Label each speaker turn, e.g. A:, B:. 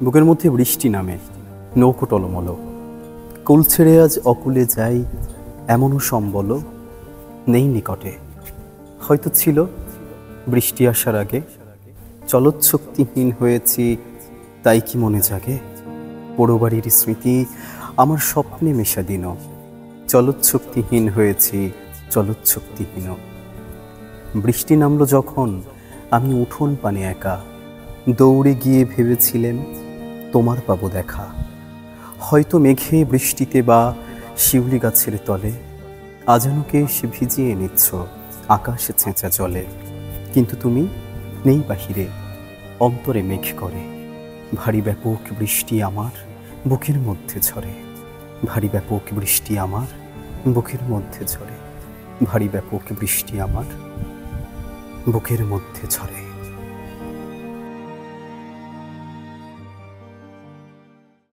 A: বুকের মধ্যে বৃষ্টি নামে, নৌকো টলমল, কুল ছেড়ে আজ অকুলে যাই, এমনও সম্বল নেই নিকটে। হয়তো ছিল বৃষ্টি আসার আগে, চলৎশক্তিহীন হয়েছি, তাই কি মনে জাগে? পোড়ো বাড়ির স্মৃতি আমার স্বপ্নে মেশা দিন, চলৎশক্তিহীন হয়েছি, চলৎশক্তিহীন। বৃষ্টি নামলো যখন আমি উঠোন পানে একা, দৌড়ে গিয়ে ভেবেছিলেন তোমার পাবো দেখা। হয়তো মেঘে বৃষ্টিতে বা শিউলি গাছের তলে আজানুকে এসে ভিজিয়ে নিচ্ছ আকাশে ছেঁচা জলে, কিন্তু তুমি নেই বাহিরে, অন্তরে মেঘ করে। ভারী ব্যাপক বৃষ্টি আমার বুকের মধ্যে ঝরে, ভারী ব্যাপক বৃষ্টি আমার বুকের মধ্যে ঝরে, ভারী ব্যাপক বৃষ্টি আমার বুকের মধ্যে ঝরে।